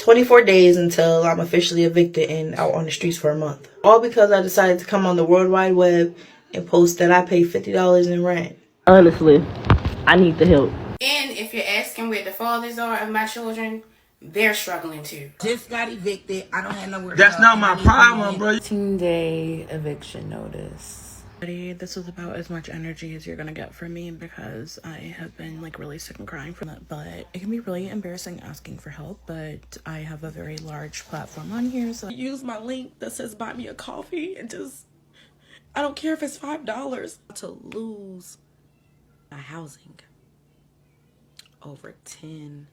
24 days until I'm officially evicted and out on the streets for a month. All because I decided to come on the World Wide Web and post that I pay $50 in rent. Honestly, I need the help. And if you're asking where the fathers are of my children, they're struggling too. Just got evicted. I don't have nowhere to That's go. not my problem, bro. 15-day eviction notice. This was about as much energy as you're gonna get from me because I have been like really sick and crying from it. But it can be really embarrassing asking for help. But I have a very large platform on here, so use my link that says buy me a coffee and just, I don't care if it's $5 to lose my housing over $10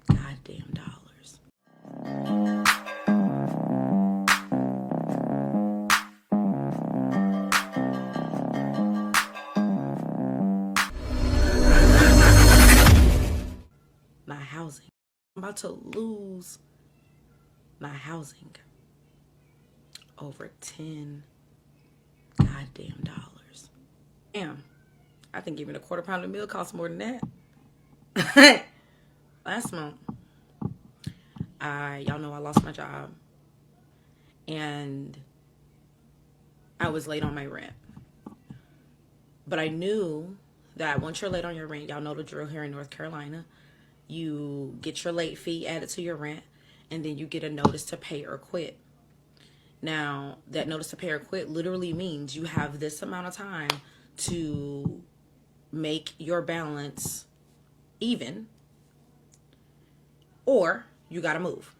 goddamn dollars. My housing. I'm about to lose my housing over $10 goddamn dollars. Damn, I think even a quarter pound of meal costs more than that. Last month, y'all know I lost my job and I was late on my rent. But I knew that once you're late on your rent, y'all know the drill here in North Carolina. You get your late fee added to your rent, and then you get a notice to pay or quit. Now, that notice to pay or quit literally means you have this amount of time to make your balance even, or you gotta move.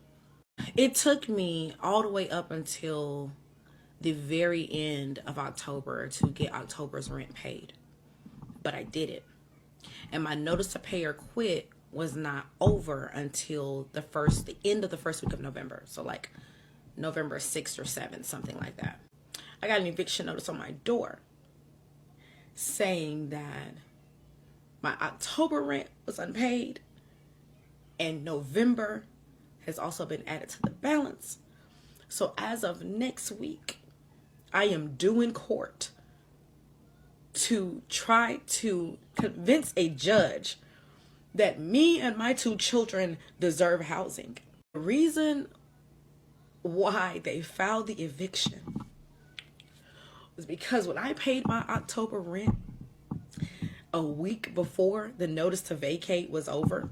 It took me all the way up until the very end of October to get October's rent paid, but I did it. And my notice to pay or quit was not over until the end of the first week of November. So like November 6th or 7th, something like that. I got an eviction notice on my door saying that my October rent was unpaid and November has also been added to the balance. So as of next week, I am due in court to try to convince a judge that me and my 2 children deserve housing. The reason why they filed the eviction was because when I paid my October rent a week before the notice to vacate was over,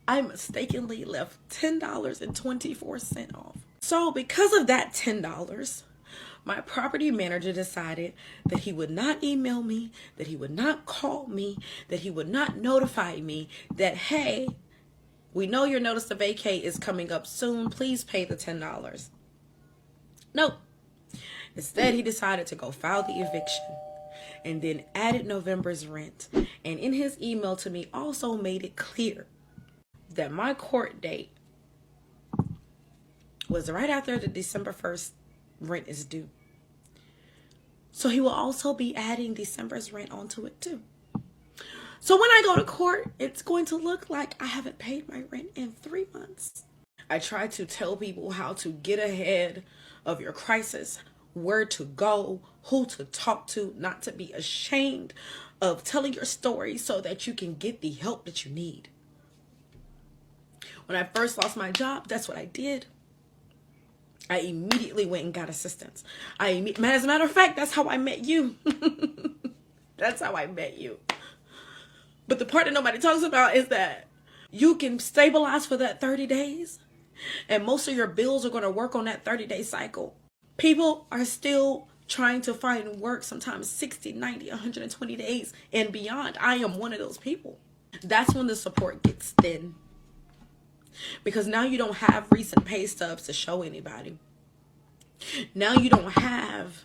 I mistakenly left $10.24 off. So because of that $10, my property manager decided that he would not email me, that he would not call me, that he would not notify me that, hey, we know your notice to vacate is coming up soon. Please pay the $10. Nope. Instead, he decided to go file the eviction and then added November's rent. And in his email to me also made it clear that my court date was right after the December 1st rent is due. So he will also be adding December's rent onto it too. So when I go to court, it's going to look like I haven't paid my rent in 3 months. I try to tell people how to get ahead of your crisis, where to go, who to talk to, not to be ashamed of telling your story so that you can get the help that you need. When I first lost my job, that's what I did. I immediately went and got assistance. As a matter of fact, that's how I met you. That's how I met you. But the part that nobody talks about is that you can stabilize for that 30 days. And most of your bills are going to work on that 30-day cycle. People are still trying to find work sometimes 60, 90, 120 days and beyond. I am one of those people. That's when the support gets thin. Because now you don't have recent pay stubs to show anybody. Now you don't have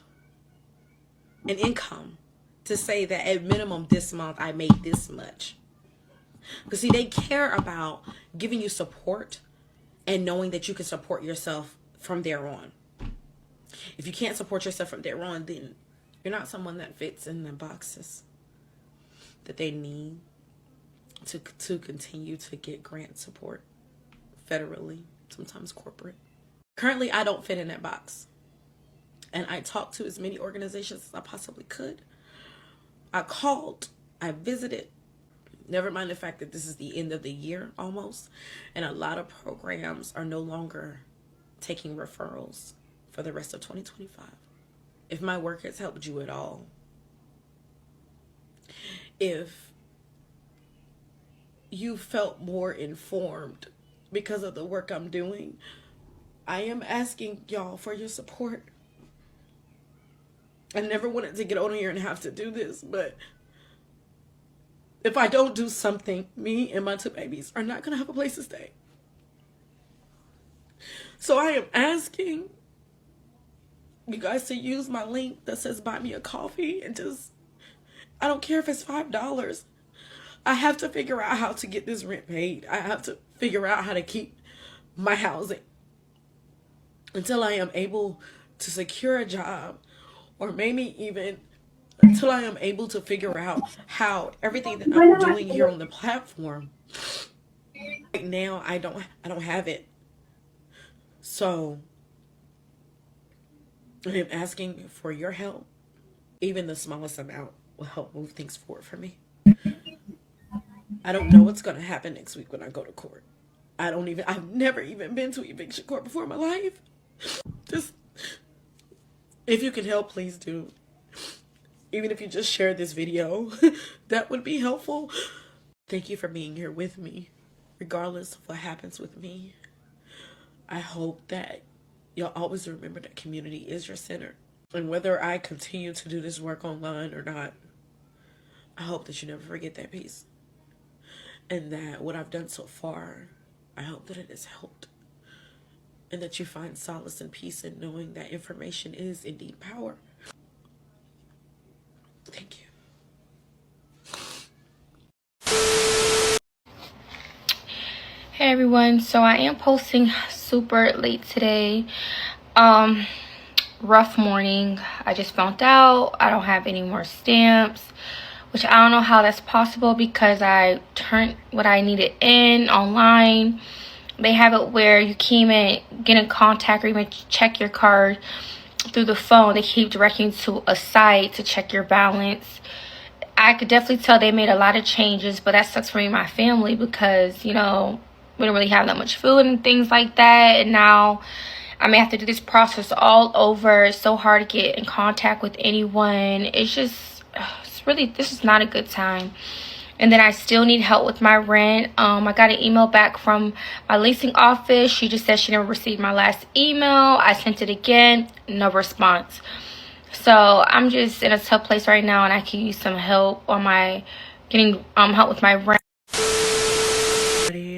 an income to say that at minimum this month I made this much. Because see, they care about giving you support and knowing that you can support yourself from there on. If you can't support yourself from there on, then you're not someone that fits in the boxes that they need to continue to get grant support federally, sometimes corporate. Currently, I don't fit in that box. And I talked to as many organizations as I possibly could. I called, I visited, Never mind the fact that this is the end of the year almost, and a lot of programs are no longer taking referrals for the rest of 2025. If my work has helped you at all, if you felt more informed because of the work I'm doing, I am asking y'all for your support. I never wanted to get on here and have to do this, but if I don't do something, me and my 2 babies are not going to have a place to stay. So I am asking you guys to use my link that says buy me a coffee, and just, I don't care if it's $5. I have to figure out how to get this rent paid. I have to figure out how to keep my housing until I am able to secure a job, or maybe even until I am able to figure out how everything that I'm doing here on the platform, right now, I don't have it. So I am asking for your help. Even the smallest amount will help move things forward for me. I don't know what's going to happen next week when I go to court. I've never even been to eviction court before in my life. Just, if you can help, please do. Even if you just share this video, that would be helpful. Thank you for being here with me, regardless of what happens with me. I hope that you'll always remember that community is your center. And whether I continue to do this work online or not, I hope that you never forget that piece. And that what I've done so far, I hope that it has helped. And that you find solace and peace in knowing that information is indeed power. Thank you. Hey everyone, so I am posting super late today. Rough morning. I just found out I don't have any more stamps, which I don't know how that's possible because I turned what I needed in online. They have it where you can't even get in contact or even check your card through the phone. They keep directing you to a site to check your balance. I could definitely tell they made a lot of changes, but that sucks for me and my family because, you know, we don't really have that much food and things like that. And now I may have to do this process all over. It's so hard to get in contact with anyone. It's just, this is not a good time. And then I still need help with my rent. I got an email back from my leasing office. She just said she never received my last email. I sent it again, no response. So I'm just in a tough place right now, and I can use some help on my getting help with my rent.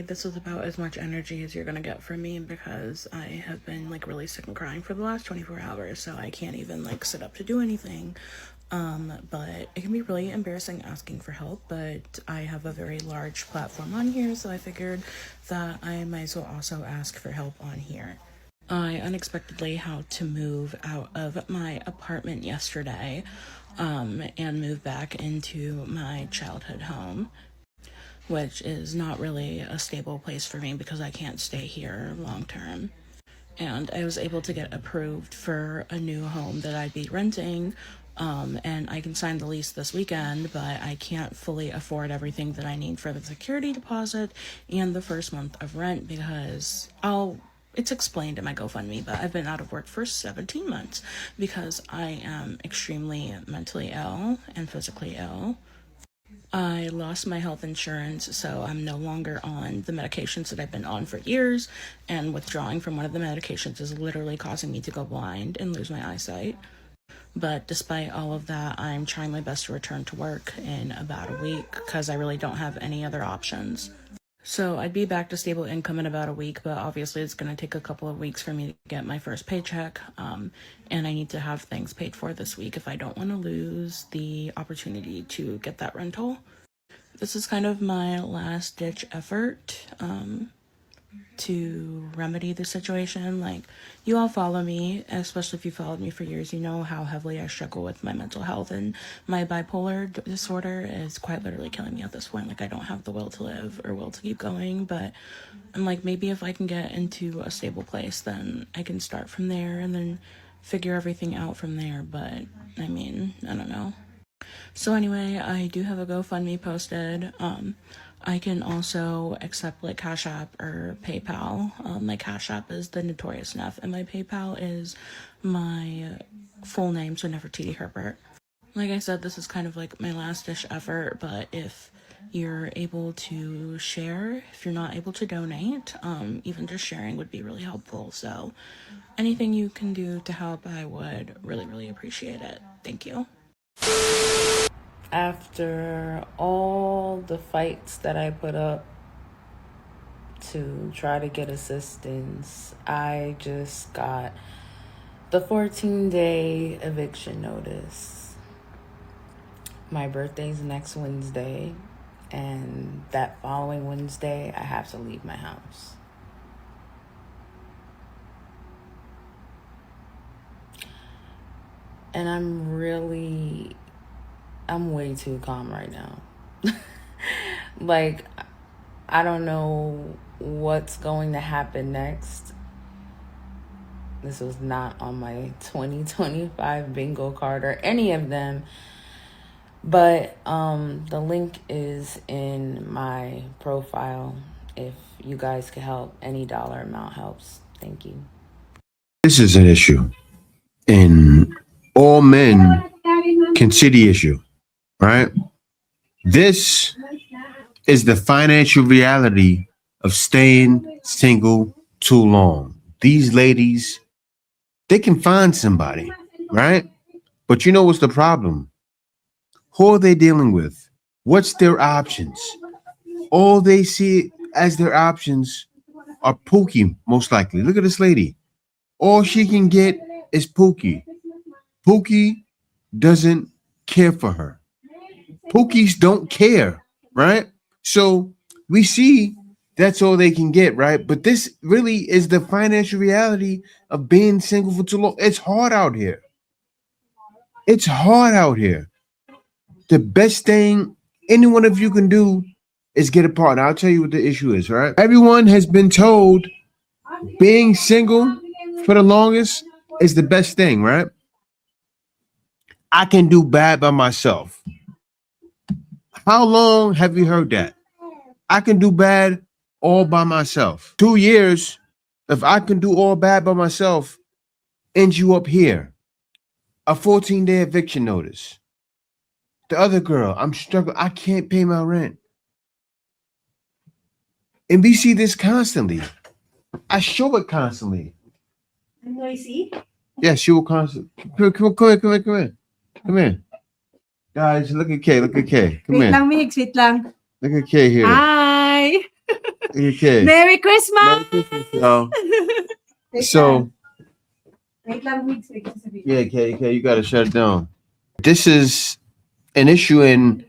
This is about as much energy as you're gonna get from me because I have been like really sick and crying for the last 24 hours, so I can't even like sit up to do anything. But it can be really embarrassing asking for help, but I have a very large platform on here, so I figured that I might as well also ask for help on here. I unexpectedly had to move out of my apartment yesterday, and move back into my childhood home, which is not really a stable place for me because I can't stay here long term. And I was able to get approved for a new home that I'd be renting, and I can sign the lease this weekend, but I can't fully afford everything that I need for the security deposit and the first month of rent because it's explained in my GoFundMe, but I've been out of work for 17 months because I am extremely mentally ill and physically ill. I lost my health insurance, so I'm no longer on the medications that I've been on for years, and withdrawing from one of the medications is literally causing me to go blind and lose my eyesight. But despite all of that, I'm trying my best to return to work in about a week because I really don't have any other options. So I'd be back to stable income in about a week, but obviously it's going to take a couple of weeks for me to get my first paycheck, and I need to have things paid for this week if I don't want to lose the opportunity to get that rental. This is kind of my last ditch effort to remedy the situation. Like, you all follow me, especially if you followed me for years, you know how heavily I struggle with my mental health, and my bipolar disorder is quite literally killing me at this point. Like, I don't have the will to live or will to keep going, but I'm like, maybe if I can get into a stable place, then I can start from there and then figure everything out from there. But I mean, I don't know. So anyway, I do have a GoFundMe posted. I can also accept like Cash App or PayPal. My Cash App is the Notorious Neff, and my PayPal is my full name, so Nefertiti Herbert. Like I said, this is kind of like my last dish effort, but if you're able to share, if you're not able to donate, even just sharing would be really helpful. So anything you can do to help, I would really, really appreciate it. Thank you. After all the fights that I put up to try to get assistance, I just got the 14-day eviction notice. My birthday's next Wednesday, and that following Wednesday, I have to leave my house. And I'm way too calm right now. Like, I don't know what's going to happen next. This was not on my 2025 bingo card or any of them. But the link is in my profile. If you guys could help, any dollar amount helps. Thank you. This is an issue, and all men can see the issue, right? This is the financial reality of staying single too long. These ladies, they can find somebody, right? But you know what's the problem? Who are they dealing with? What's their options? All they see as their options are Pookie, most likely. Look at this lady. All she can get is Pookie. Pookie doesn't care for her. Pookies don't care, right? So we see that's all they can get, right? But this really is the financial reality of being single for too long. It's hard out here. It's hard out here. The best thing any one of you can do is get a partner. I'll tell you what the issue is, right? Everyone has been told being single for the longest is the best thing, right? I can do bad by myself. How long have you heard that? I can do bad all by myself. 2 years, if I can do all bad by myself, ends you up here. A 14-day eviction notice. The other girl, I'm struggling. I can't pay my rent. And we see this constantly. I show it constantly. Noisy? Yeah, she will constantly. Come here. Guys, look at Kay. Look at Kay. Come Wait here. lang, Mix. Wait lang. Look at Kay here. Hi! Look at Kay. Merry Christmas! Merry Christmas, y'all. Wait So, lang. Wait lang, Mix. Wait lang sabihin. yeah, Kay, you got to shut it down. This is an issue in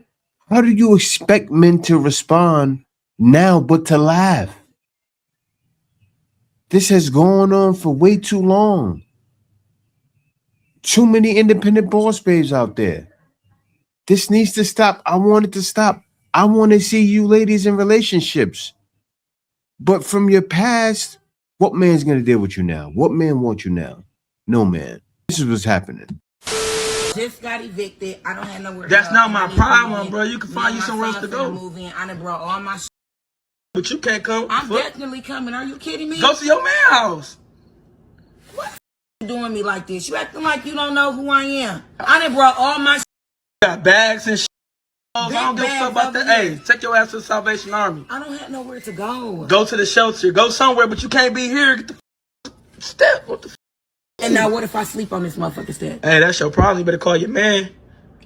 how do you expect men to respond now but to laugh? This has gone on for way too long. Too many independent boss babes out there. This needs to stop. I want it to stop. I want to see you ladies in relationships. But from your past, what man's going to deal with you now? What man wants you now? No man. This is what's happening. Just got evicted. I don't have nowhere. That's to not go. my I need to problem, move in. bro. You can Me find and you my somewhere else to son go. finna move in. I done brought all my shit. But you can't come. I'm Fuck. definitely coming. Are you kidding me? Go to your man house. You doing me like this? You acting like you don't know who I am. I done brought all my shit. Got bags and shit. I don't give a bags fuck about over that. here. Hey, take your ass to the Salvation Army. I don't have nowhere to go. Go to the shelter. Go somewhere, but you can't be here. Get the step. What the f? And now what if I sleep on this motherfucker's bed? Hey, that's your problem. You better call your man.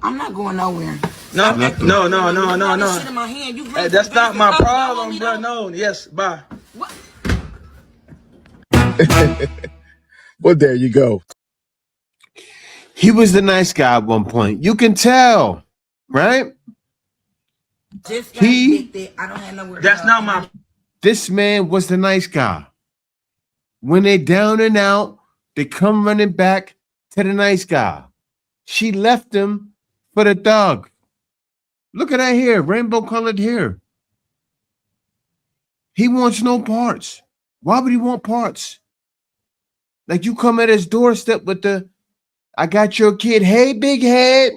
I'm not going nowhere. No, Stop acting no, like no, you no, got no, this no. shit in my hand. You Hey, that's not my problem, bro. No. No, yes, bye. What? Well, there you go. He was the nice guy at one point. You can tell, right? Just got evicted. I don't have nowhere to That's go. not my. This man was the nice guy. When they down and out, they come running back to the nice guy. She left him for the dog. Look at that hair, rainbow colored hair. He wants no parts. Why would he want parts? Like you come at his doorstep with the, I got your kid. Hey, big head.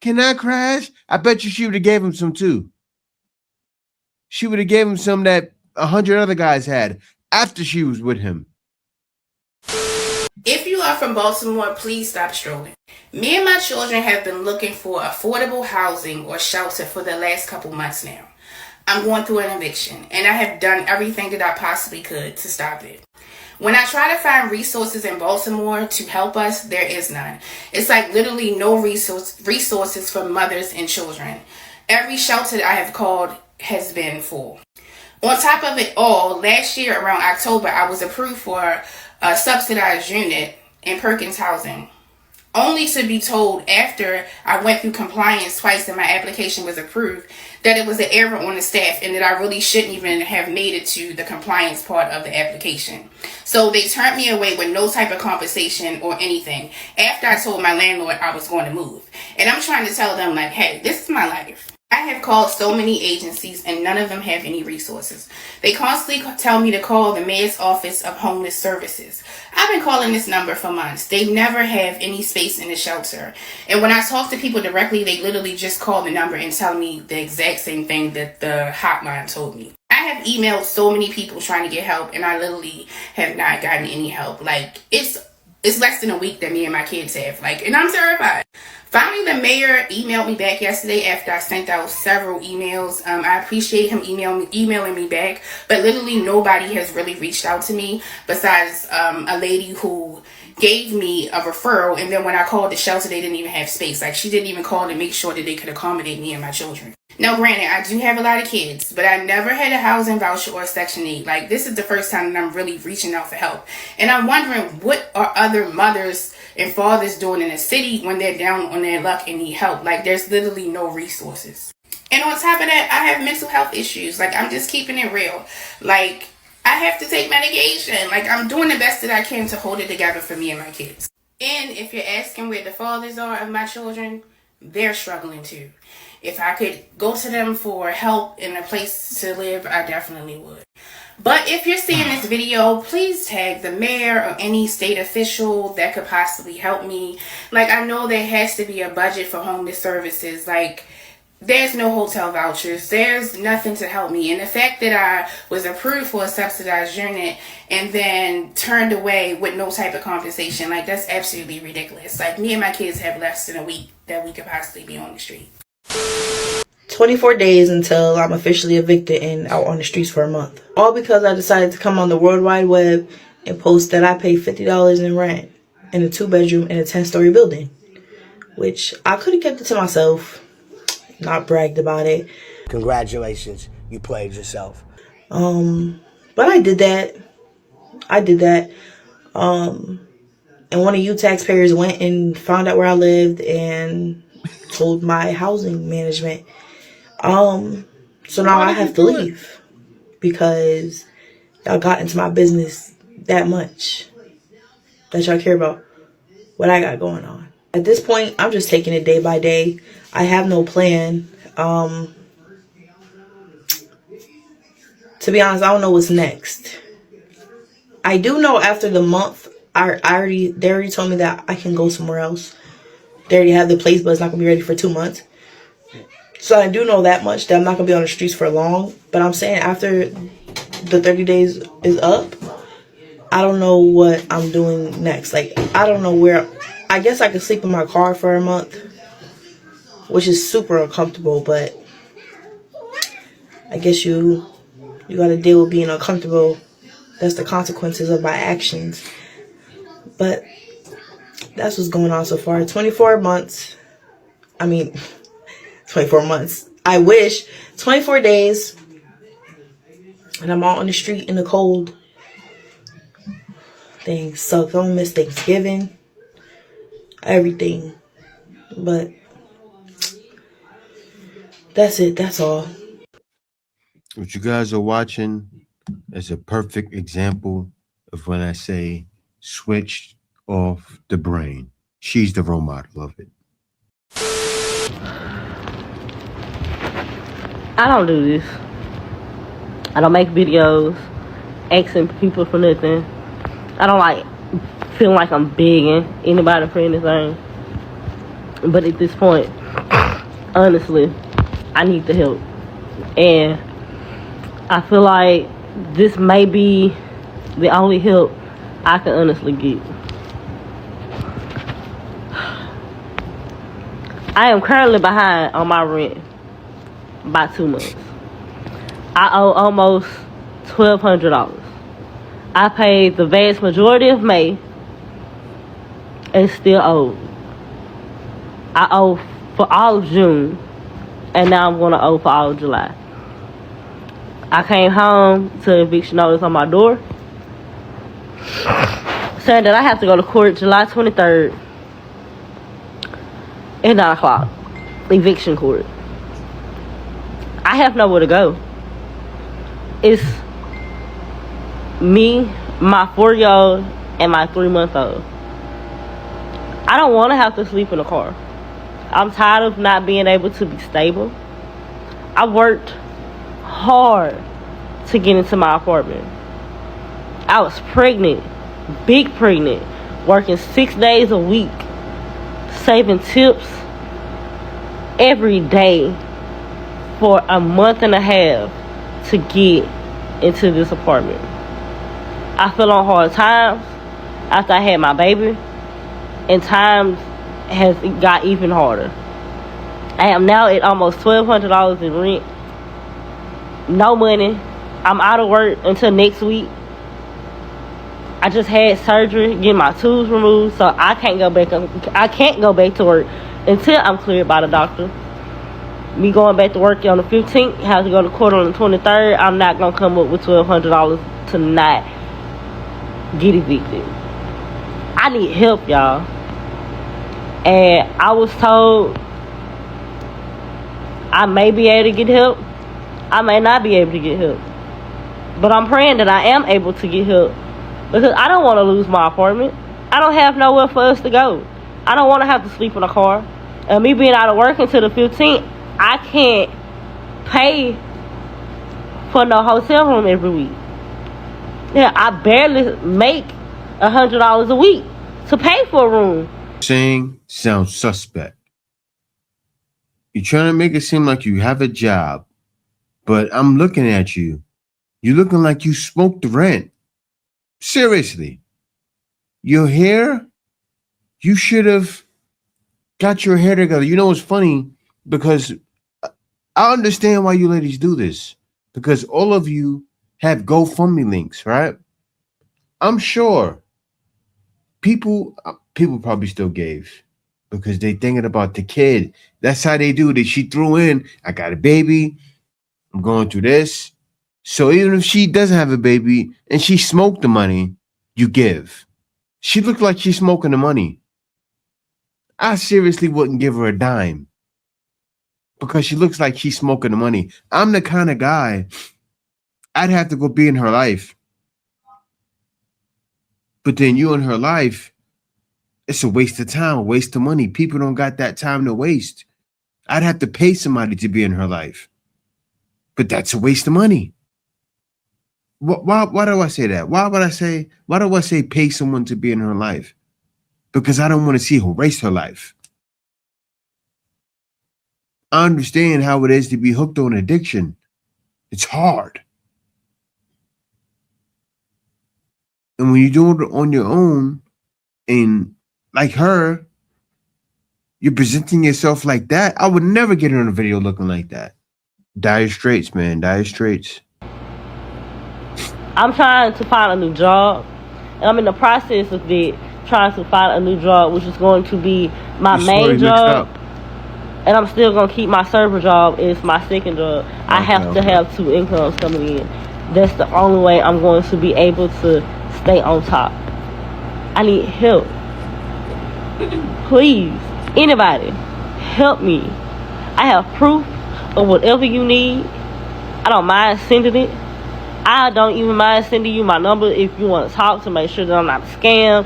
cannot crash. I bet you she would have gave him some too. She would have gave him some that 100 other guys had after she was with him. If you are from Baltimore, please stop strolling. Me and my children have been looking for affordable housing or shelter for the last couple months now. I'm going through an eviction, and I have done everything that I possibly could to stop it. When I try to find resources in Baltimore to help us, there is none. It's like literally no resources for mothers and children. Every shelter that I have called has been full. On top of it all, last year around October, I was approved for a subsidized unit in Perkins Housing, only to be told after I went through compliance twice and my application was approved that it was an error on the staff and that I really shouldn't even have made it to the compliance part of the application. So they turned me away with no type of compensation or anything after I told my landlord I was going to move. And I'm trying to tell them, like, hey, this is my life. I have called so many agencies and none of them have any resources. They constantly tell me to call the Mayor's Office of Homeless Services. I've been calling this number for months. They never have any space in the shelter. And when I talk to people directly, they literally just call the number and tell me the exact same thing that the hotline told me. I have emailed so many people trying to get help and I literally have not gotten any help. Like, it's less than a week that me and my kids have. Like, and I'm terrified. Finally, the mayor emailed me back yesterday after I sent out several emails. I appreciate him emailing me back, but literally nobody has really reached out to me besides a lady who gave me a referral, and then when I called the shelter, they didn't even have space. Like, she didn't even call to make sure that they could accommodate me and my children. Now, granted, I do have a lot of kids, but I never had a housing voucher or Section 8. Like, this is the first time that I'm really reaching out for help. And I'm wondering, what are other mothers and fathers doing in the city when they're down on their luck and need help? Like, there's literally no resources. And on top of that, I have mental health issues. Like, I'm just keeping it real. Like, I have to take medication. Like, I'm doing the best that I can to hold it together for me and my kids. And if you're asking where the fathers are of my children, they're struggling too. If I could go to them for help and a place to live, I definitely would. But if you're seeing this video, please tag the mayor or any state official that could possibly help me. Like, I know there has to be a budget for homeless services. Like, there's no hotel vouchers. There's nothing to help me. And the fact that I was approved for a subsidized unit and then turned away with no type of compensation, like, that's absolutely ridiculous. Like, me and my kids have less than a week that we could possibly be on the street. 24 days until I'm officially evicted and out on the streets for a month. All because I decided to come on the World Wide Web and post that I pay $50 in rent in a 2-bedroom in a 10-story building. Which I could have kept it to myself, not bragged about it. Congratulations, you played yourself. But I did that. And one of you taxpayers went and found out where I lived and told my housing management. So now I have to leave because y'all got into my business that much that y'all care about what I got going on. At this point, I'm just taking it day by day. I have no plan. To be honest, I don't know what's next. I do know after the month, they already told me that I can go somewhere else. They already have the place, but it's not going to be ready for 2 months. So I do know that much, that I'm not going to be on the streets for long. But I'm saying after the 30 days is up, I don't know what I'm doing next. Like, I don't know where. I guess I could sleep in my car for a month, which is super uncomfortable. But I guess you got to deal with being uncomfortable. That's the consequences of my actions. But that's what's going on so far. 24 months. 24 months. I wish. 24 days. And I'm out on the street in the cold. Things suck. I don't miss Thanksgiving. Everything. But that's it. That's all. What you guys are watching is a perfect example of when I say switch off the brain. She's the role model of it. I don't do this. I don't make videos asking people for nothing. I don't like feeling like I'm begging anybody for anything. But at this point, honestly, I need the help. And I feel like this may be the only help I can honestly get. I am currently behind on my rent by 2 months. I owe almost $1,200. I paid the vast majority of May and still owe. I owe for all of June, and now I'm going to owe for all of July. I came home to eviction notice on my door saying that I have to go to court July 23rd at 9 o'clock. Eviction court. I have nowhere to go. It's me, my 4-year-old, and my 3-month-old. I don't want to have to sleep in a car. I'm tired of not being able to be stable. I worked hard to get into my apartment. I was pregnant, big pregnant, working 6 days a week, saving tips every day for a month and a half to get into this apartment. I fell on hard times after I had my baby, and times has got even harder. I am now at almost $1,200 in rent. No money. I'm out of work until next week. I just had surgery, getting my tubes removed, so I can't go back to work until I'm cleared by the doctor. Me going back to work on the 15th, have to go to court on the 23rd. I'm not gonna come up with $1,200 to not get evicted. I need help, y'all. And I was told I may be able to get help. I may not be able to get help. But I'm praying that I am able to get help, because I don't want to lose my apartment. I don't have nowhere for us to go. I don't want to have to sleep in a car. And me being out of work until the 15th, I can't pay for no hotel room every week. Yeah, I barely make $100 a week to pay for a room. Saying sounds suspect. You're trying to make it seem like you have a job, but I'm looking at you. You're looking like you smoked the rent. Seriously. Your hair, you should have got your hair together. You know what's funny? Because I understand why you ladies do this. Because all of you have GoFundMe links, right? I'm sure people probably still gave because they thinking about the kid. That's how they do it. She threw in, I got a baby, I'm going through this. So even if she doesn't have a baby and she smoked the money, you give. She looked like she's smoking the money. I seriously wouldn't give her a dime because she looks like she's smoking the money. I'm the kind of guy, I'd have to go be in her life. But then you in her life, it's a waste of time, a waste of money. People don't got that time to waste. I'd have to pay somebody to be in her life. But that's a waste of money. Why do I say that? Why do I say pay someone to be in her life? Because I don't want to see her waste her life. I understand how it is to be hooked on addiction. It's hard. And when you do it on your own, and like her, you're presenting yourself like that, I would never get her in a video looking like that. Dire straits, man. Dire straits. I'm trying to find a new job. And I'm in the process of trying to find a new job, which is going to be my main job. And I'm still going to keep my server job as my second job. I have to have 2 incomes coming in. That's the only way I'm going to be able to stay on top. I need help. Please, anybody, help me. I have proof of whatever you need. I don't mind sending it. I don't even mind sending you my number if you want to talk to make sure that I'm not a scam,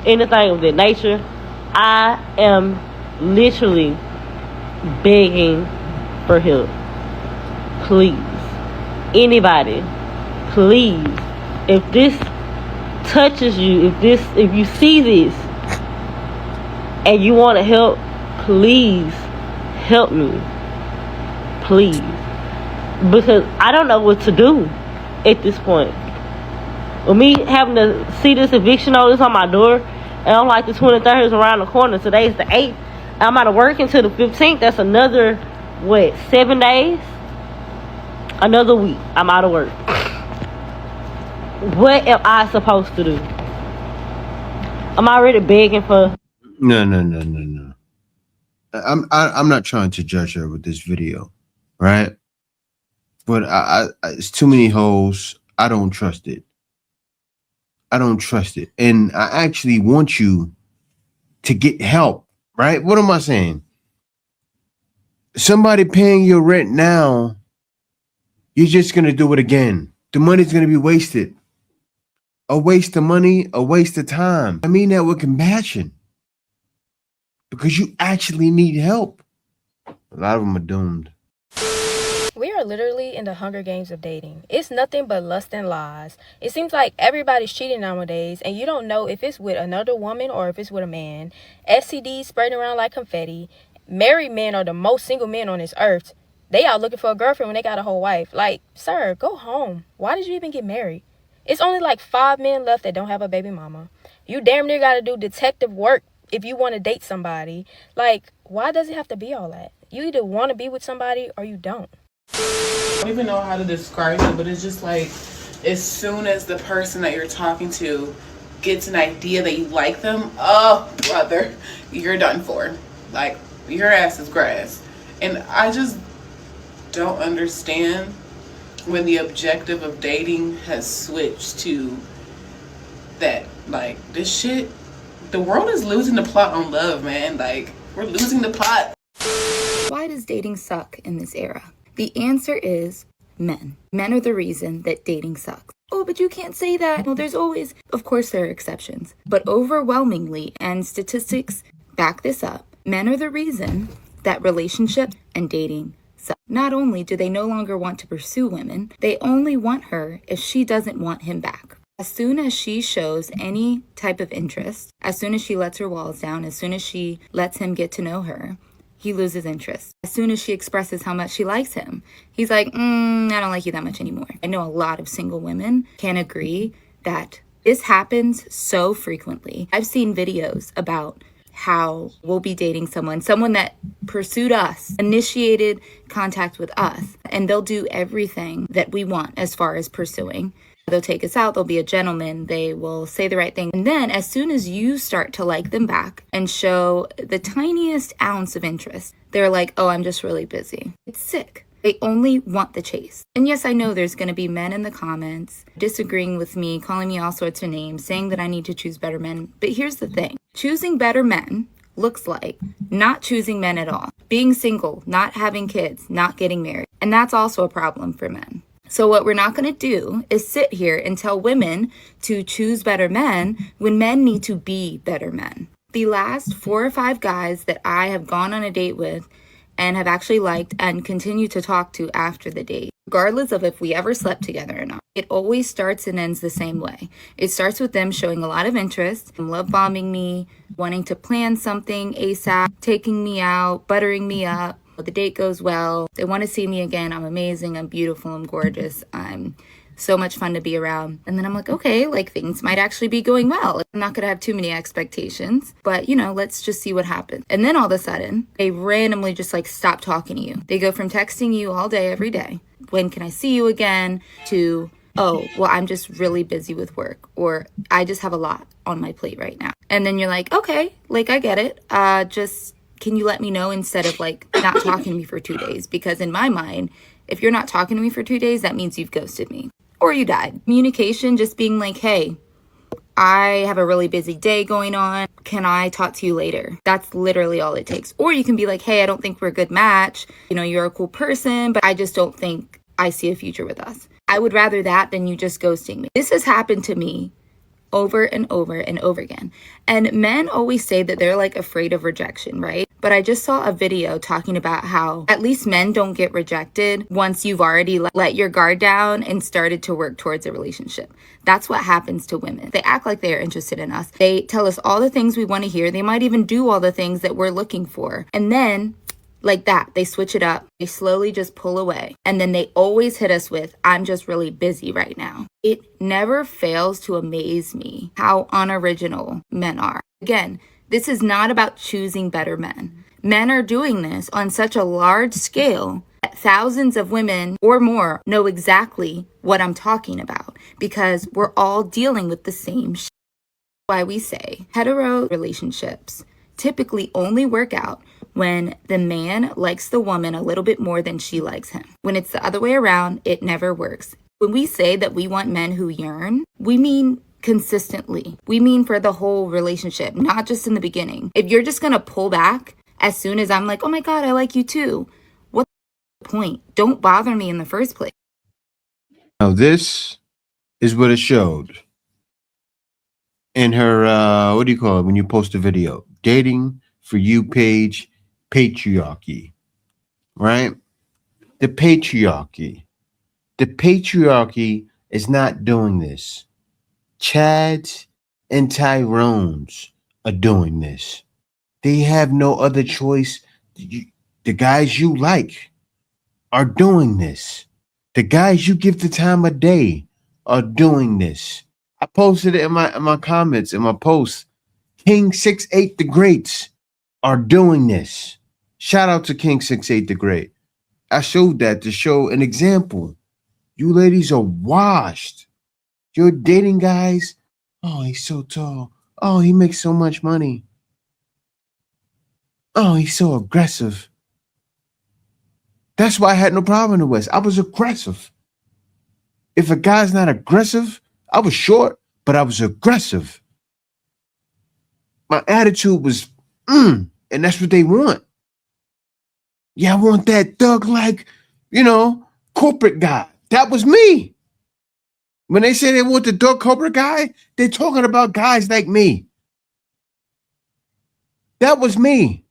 anything of that nature. I am literally begging for help. Please. Anybody, please. If this touches you, if you see this and you want to help, please help me, please, because I don't know what to do at this point. With me having to see this eviction notice on my door, and I'm like, the 23rd is around the corner. Today's the 8th. I'm out of work until the 15th. That's another, 7 days? Another week. I'm out of work. What am I supposed to do? I'm already begging for... No. I'm not trying to judge her with this video, right? But I it's too many holes. I don't trust it. And I actually want you to get help, right? What am I saying? Somebody paying your rent now, you're just going to do it again. The money's going to be wasted. A waste of money, a waste of time. I mean that with compassion. Because you actually need help. A lot of them are doomed. We are literally in the Hunger Games of dating. It's nothing but lust and lies. It seems like everybody's cheating nowadays, and you don't know if it's with another woman or if it's with a man. STDs spreading around like confetti. Married men are the most single men on this earth. They out looking for a girlfriend when they got a whole wife. Like, sir, go home. Why did you even get married? It's only like 5 men left that don't have a baby mama. You damn near got to do detective work if you want to date somebody. Like, why does it have to be all that? You either want to be with somebody or you don't. I don't even know how to describe it, but it's just like, as soon as the person that you're talking to gets an idea that you like them, oh, brother, you're done for. Like, your ass is grass. And I just don't understand when the objective of dating has switched to that. Like, this shit, the world is losing the plot on love, man. Like, we're losing the plot. Why does dating suck in this era? The answer is men. Men are the reason that dating sucks. Oh, but you can't say that. Well, there's always, of course there are exceptions, but overwhelmingly, and statistics back this up, men are the reason that relationships and dating suck. Not only do they no longer want to pursue women, they only want her if she doesn't want him back. As soon as she shows any type of interest, as soon as she lets her walls down, as soon as she lets him get to know her, he loses interest. As soon as she expresses how much she likes him, he's like, I don't like you that much anymore. I know a lot of single women can agree that this happens so frequently. I've seen videos about how we'll be dating someone that pursued us, initiated contact with us, and they'll do everything that we want as far as pursuing. They'll take us out, they'll be a gentleman, they will say the right thing. And then as soon as you start to like them back and show the tiniest ounce of interest, they're like, oh, I'm just really busy. It's sick. They only want the chase. And yes, I know there's going to be men in the comments disagreeing with me, calling me all sorts of names, saying that I need to choose better men. But here's the thing. Choosing better men looks like not choosing men at all. Being single, not having kids, not getting married. And that's also a problem for men. So what we're not going to do is sit here and tell women to choose better men when men need to be better men. The last 4 or 5 guys that I have gone on a date with and have actually liked and continue to talk to after the date, regardless of if we ever slept together or not, it always starts and ends the same way. It starts with them showing a lot of interest, love bombing me, wanting to plan something ASAP, taking me out, buttering me up. The date goes well. They want to see me again. I'm amazing. I'm beautiful. I'm gorgeous. I'm so much fun to be around. And then I'm like, okay, like things might actually be going well. I'm not going to have too many expectations, but let's just see what happens. And then all of a sudden, they randomly just like stop talking to you. They go from texting you all day, every day. When can I see you again? To, oh, well, I'm just really busy with work, or I just have a lot on my plate right now. And then you're like, okay, like I get it. Can you let me know instead of like not talking to me for 2 days? Because in my mind, if you're not talking to me for 2 days, that means you've ghosted me or you died. Communication, just being like, hey, I have a really busy day going on. Can I talk to you later? That's literally all it takes. Or you can be like, hey, I don't think we're a good match. You're a cool person, but I just don't think I see a future with us. I would rather that than you just ghosting me. This has happened to me over and over and over again. And men always say that they're like afraid of rejection, right? But I just saw a video talking about how at least men don't get rejected once you've already let your guard down and started to work towards a relationship. That's what happens to women. They act like they're interested in us. They tell us all the things we want to hear. They might even do all the things that we're looking for. And then Like that, they switch it up. They slowly just pull away. And then they always hit us with, I'm just really busy right now. It never fails to amaze me how unoriginal men are. Again, this is not about choosing better men. Men are doing this on such a large scale that thousands of women or more know exactly what I'm talking about because we're all dealing with the same shit. Why we say hetero relationships typically only work out when the man likes the woman a little bit more than she likes him. When it's the other way around, it never works. When we say that we want men who yearn, we mean consistently. We mean for the whole relationship, not just in the beginning. If you're just gonna pull back as soon as I'm like, oh my God, I like you too, what's the point? Don't bother me in the first place. Now, this is what it showed in her, what do you call it when you post a video? Dating for you page, patriarchy, right? The patriarchy. The patriarchy is not doing this. Chads and Tyrones are doing this. They have no other choice. The guys you like are doing this. The guys you give the time of day are doing this. I posted it in my comments, in my posts. King 68 the Greats are doing this. Shout out to King 68 the Great. I showed that to show an example. You ladies are washed. You're dating guys. Oh, he's so tall. Oh, he makes so much money. Oh, he's so aggressive. That's why I had no problem in the West. I was aggressive. If a guy's not aggressive, I was short, but I was aggressive. My attitude was, and that's what they want. Yeah, I want that thug-like, corporate guy. That was me. When they say they want the thug corporate guy, they're talking about guys like me. That was me.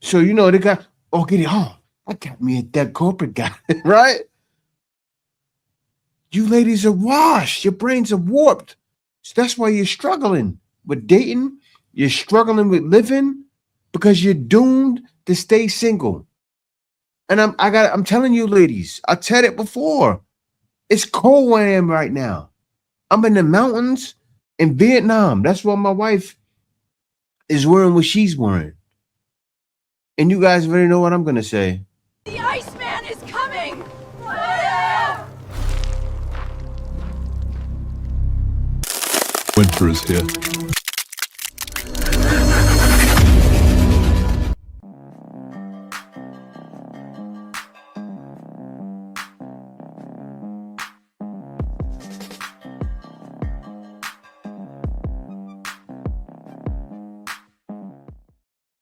So, they got, get it on. I got me a dead corporate guy, right? You ladies are washed. Your brains are warped. So that's why you're struggling with dating. You're struggling with living because you're doomed to stay single. And I'm telling you, ladies, I said it before. It's cold where I am right now. I'm in the mountains in Vietnam. That's why my wife is wearing what she's wearing. And you guys already know what I'm going to say. The Iceman is coming! Winter is here.